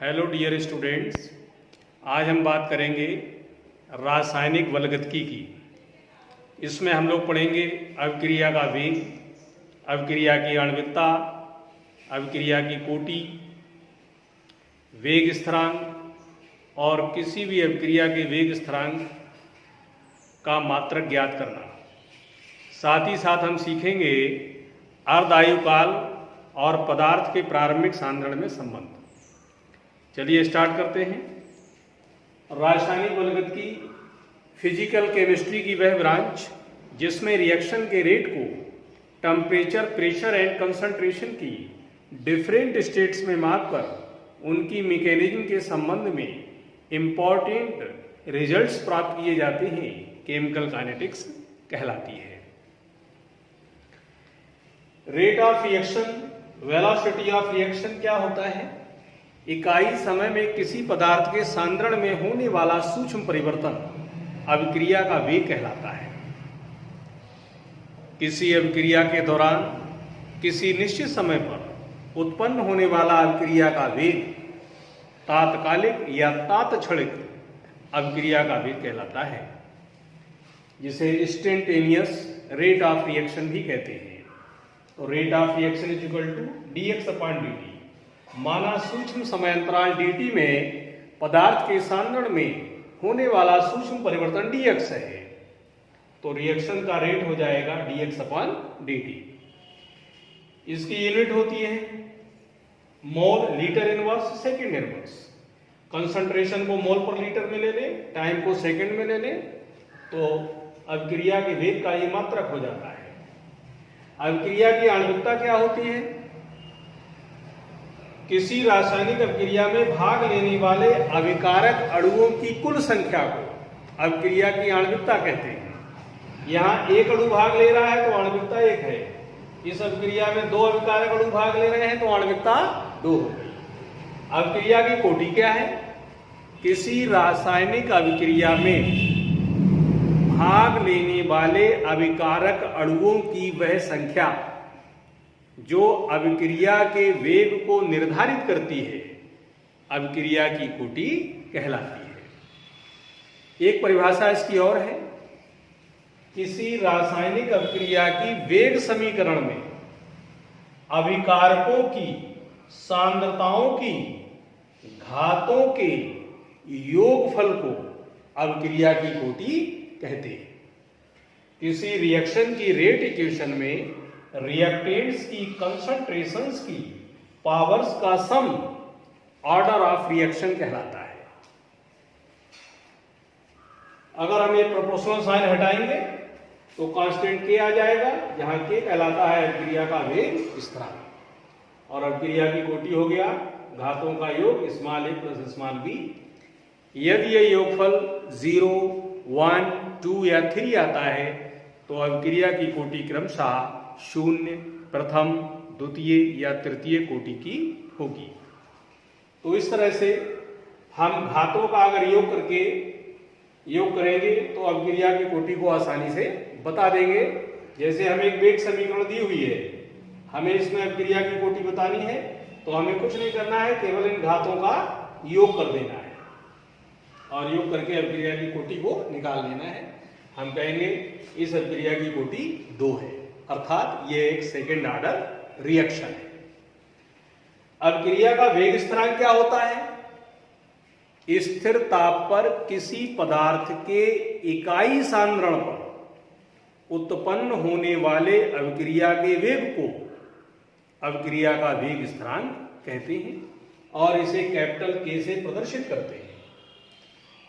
Hello dear students, आज हम बात करेंगे रासायनिक बलगतिकी की। इसमें हम लोग पढ़ेंगे अभिक्रिया का वेग, अभिक्रिया की आणविकता, अभिक्रिया की कोटि, वेग स्थिरांक और किसी भी अभिक्रिया के वेग स्थिरांक का मात्रक ज्ञात करना। साथ ही साथ हम सीखेंगे अर्धआयुकाल और पदार्थ के प्रारंभिक सांद्रण में संबंध। चलिए स्टार्ट करते हैं। रासायनिक बलगतिकी फिजिकल केमिस्ट्री की वह ब्रांच जिसमें रिएक्शन के रेट को टेम्परेचर, प्रेशर एंड कंसंट्रेशन की डिफरेंट स्टेट्स में मापकर उनकी मैकेनिज्म के संबंध में इम्पॉर्टेंट रिजल्ट्स प्राप्त किए जाते हैं, केमिकल काइनेटिक्स कहलाती है। Rate of reaction, velocity of reaction क्या होता है? इकाई समय में किसी पदार्थ के सांद्रण में होने वाला सूक्ष्म परिवर्तन अभिक्रिया का वेग कहलाता है। किसी अभिक्रिया के दौरान किसी निश्चित समय पर उत्पन्न होने वाला अभिक्रिया का वेग तात्कालिक या तात्क्षणिक अभिक्रिया का वेग कहलाता है, जिसे इंस्टेंटेनियस रेट ऑफ रिएक्शन भी कहते हैं। तो rate of reaction is equal to dx/dt। माना सूक्ष्म समयांतराल dt में पदार्थ के सांद्रण में होने वाला सूक्ष्म परिवर्तन dx है, तो रिएक्शन का रेट हो जाएगा dx/dt। इसकी यूनिट होती है mole, litre inverse, second inverse. Concentration को मोल पर लीटर में ले लें, टाइम को सेकेंड में ले लें, तो अभिक्रिया के वेग का ये मात्रक हो जाता है। अभिक्रिया की आणविकता क्या होती है? किसी रासायनिक अभिक्रिया में भाग लेने वाले अभिकारक अणुओं की कुल संख्या को अभिक्रिया की आणविकता कहते हैं। यहाँ एक अणु भाग ले रहा है तो आणविकता 1 है। इस अभिक्रिया में 2 अभिकारक अणु भाग ले रहे हैं तो आणविकता 2 हो गई। अभिक्रिया की कोटि क्या है? किसी रासायनिक अभिक्रिया में भाग लेने वाले अभिकारक अणुओं की वह संख्या जो अभिक्रिया के वेग को निर्धारित करती है, अभिक्रिया की कोटि कहलाती है। एक परिभाषा इसकी और है, किसी रासायनिक अभिक्रिया की वेग समीकरण में अभिकारकों की सांद्रताओं की घातों के योगफल को अभिक्रिया की कोटि कहते हैं। किसी रिएक्शन की रेट इक्वेशन में रिएक्टेंट्स की कंसंट्रेशंस की पावर्स का सम ऑर्डर ऑफ रिएक्शन कहलाता है। अगर हम ये प्रोपोर्शनल साइन हटाएंगे तो कांस्टेंट के आ जाएगा, जहां के कहलाता है अभिक्रिया का वेग स्थिरांक, और अभिक्रिया की कोटि हो गया घातों का योग a प्लस b। यदि ये योगफल 0, 1, 2 या 3 आता है तो अभिक्रिया की कोटि क्रमशः 0, प्रथम, द्वितीय या तृतीय कोटि की होगी। तो इस तरह से हम घातों का अगर योग करेंगे तो अभिक्रिया की कोटि को आसानी से बता देंगे। जैसे हमें एक वेग समीकरण दी हुई है, हमें इसमें अभिक्रिया की कोटि बतानी है, तो हमें कुछ नहीं करना है, केवल इन घातों का योग कर देना है और योग करके अभिक्रिया की कोटि को निकाल लेना है। हम कहेंगे इस अभिक्रिया की कोटि 2 है, अर्थात ये एक सेकेंड ऑर्डर रिएक्शन है। अभिक्रिया का वेग स्थिरांक क्या होता है? स्थिर ताप पर किसी पदार्थ के इकाई सांद्रण पर उत्पन्न होने वाले अभिक्रिया के वेग को अभिक्रिया का वेग स्थिरांक कहते हैं और इसे कैपिटल K से प्रदर्शित करते हैं।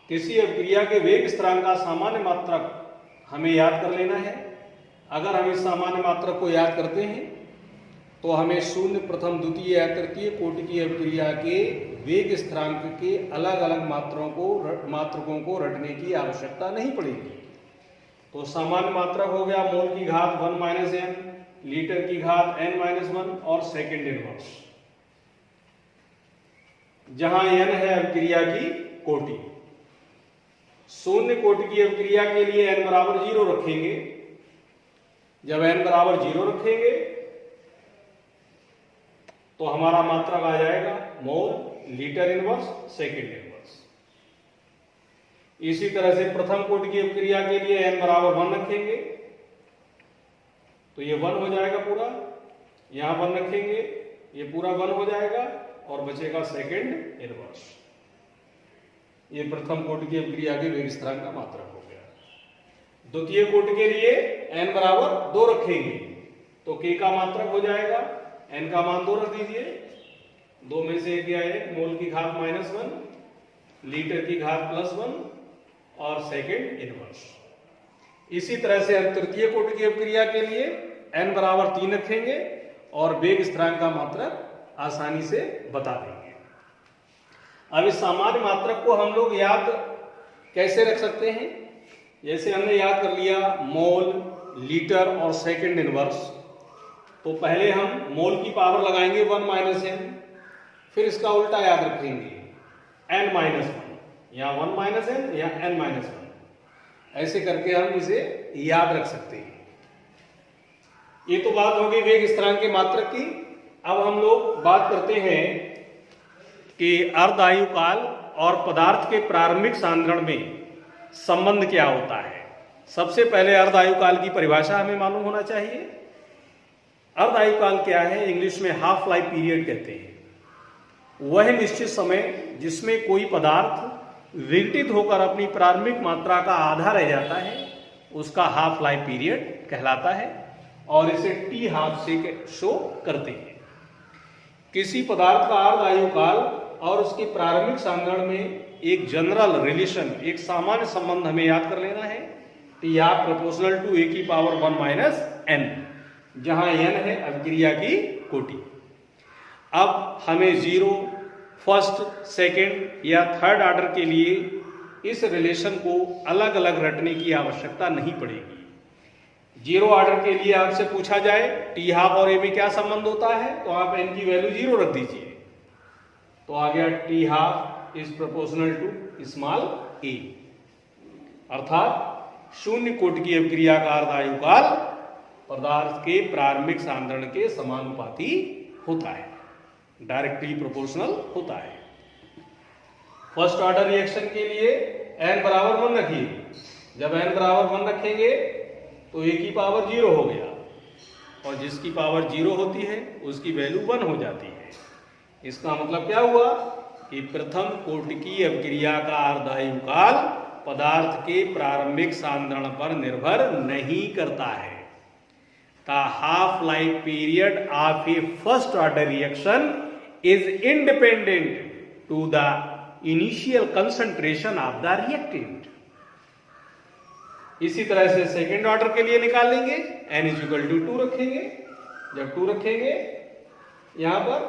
किसी अभिक्रिया के वेग स्थिरांक का सामान्य मात्रक हमें याद कर लेना है। अगर हम इस सामान्य मात्रक को याद करते हैं तो हमें 0, प्रथम, द्वितीय या तृतीय कोटि की अभिक्रिया के वेग स्थिरांक के अलग अलग मात्रकों को रटने की आवश्यकता नहीं पड़ेगी। तो सामान्य मात्रक हो गया मोल की घात 1 - n, लीटर की घात n-1 और सेकेंड इनवर्स, जहां n है अभिक्रिया की कोटि। 0 कोटि की अभिक्रिया के लिए n बराबर 0 रखेंगे। जब n बराबर 0 रखेंगे तो हमारा मात्रक आ जाएगा मोल लीटर इनवर्स, सेकेंड इनवर्स। इसी तरह से प्रथम कोटि की अपक्रिया के लिए n बराबर 1 रखेंगे तो ये 1 हो जाएगा पूरा, यहां 1 रखेंगे ये पूरा 1 हो जाएगा और बचेगा सेकेंड इनवर्स। ये प्रथम कोटि की अपक्रिया के वेग स्थिरांक का मात्रक हो गया। द्वितीय कोटि के लिए n बराबर 2 रखेंगे तो k का मात्रक हो जाएगा, n का मान 2 रख दीजिए, 2 में से क्या है, मोल की घात -1, लीटर की घात +1 और सेकेंड इनवर्स। इसी तरह से हम तृतीय कोटि की अपक्रिया के लिए n बराबर 3 रखेंगे और वेग स्थिरांक का मात्रक आसानी से बता देंगे। अब इस सामान्य मात्रक को हम लोग याद कैसे रख सकते हैं? जैसे हमने याद कर लिया मोल, लीटर और सेकेंड इनवर्स, तो पहले हम मोल की पावर लगाएंगे 1 - n, फिर इसका उल्टा याद रखेंगे n - 1, यहाँ 1 - n या n - 1, ऐसे करके हम इसे याद रख सकते हैं। ये तो बात हो गई वेग स्थिरांक के मात्रक की। अब हम लोग बात करते हैं कि अर्धायुकाल और पदार्थ के प्रारंभिक सांद्रण में संबंध क्या होता है। सबसे पहले अर्धायुकाल की परिभाषा हमें मालूम होना चाहिए। अर्धायुकाल क्या है? इंग्लिश में हाफ लाइफ पीरियड कहते हैं। वह निश्चित समय जिसमें कोई पदार्थ विघटित होकर अपनी प्रारंभिक मात्रा का आधा रह जाता है, उसका हाफ लाइफ पीरियड कहलाता है और इसे टी हाफ से शो करते हैं। किसी पदार्थ का अर्धायुकाल और उसके प्रारंभिक सांद्रण में एक जनरल रिलेशन, एक सामान्य संबंध हमें याद कर लेना है, T half proportional to A की पावर 1 - n, जहां n है अभिक्रिया की कोटि। अब हमें 0, फर्स्ट, सेकेंड या थर्ड ऑर्डर के लिए इस रिलेशन को अलग अलग रटने की आवश्यकता नहीं पड़ेगी। 0 ऑर्डर के लिए आपसे पूछा जाए टी हाफ और ए में क्या संबंध होता है, तो आप n की वैल्यू 0 रख दीजिए, तो आ गया T half is proportional to small a, अर्थात शून्य कोटि की अपक्रिया का अर्धायुकाल पदार्थ के प्रारंभिक सांद्रण के समानुपाती होता है, डायरेक्टली प्रोपोर्शनल होता है। फर्स्ट ऑर्डर रिएक्शन के लिए n बराबर 1 रखिए। जब n बराबर 1 रखेंगे तो a की पावर 0 हो गया और जिसकी पावर 0 होती है उसकी वैल्यू 1 हो जाती है। इसका मतलब क्या हुआ कि प्रथम कोटि की अपक्रिया का अर्धायुकाल पदार्थ के प्रारंभिक सांद्रण पर निर्भर नहीं करता है। The half-life period of a first order reaction is independent to the initial concentration of the reactant. इसी तरह से सेकेंड ऑर्डर के लिए निकाल लेंगे, n = 2 रखेंगे। जब 2 रखेंगे यहां पर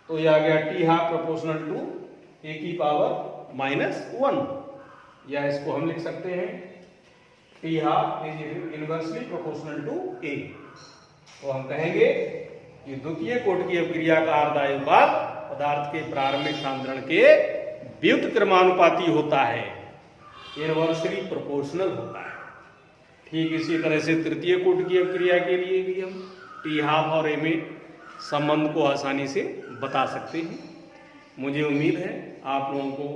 तो यह आ गया T half proportional to A की पावर -1, या इसको हम लिख सकते हैं T half is inversely proportional to A. तो हम कहेंगे कि द्वितीय कोटि की अपक्रिया का अर्धायुकाल पदार्थ के प्रारंभिक सांद्रण के व्युत्क्रमानुपाती होता है, इनवर्सली प्रोपोर्शनल होता है। ठीक इसी तरह से तृतीय कोटि की अपक्रिया के लिए भी हम टी हाफ और ए में संबंध को आसानी से बता सकते हैं। मुझे उम्मीद है आप लोगों को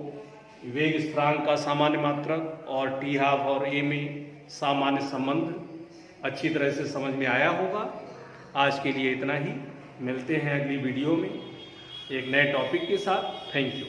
वेग स्थिरांक का सामान्य मात्रक और टी हाफ और ए में सामान्य संबंध अच्छी तरह से समझ में आया होगा। आज के लिए इतना ही, मिलते हैं अगली वीडियो में एक नए टॉपिक के साथ। Thank you.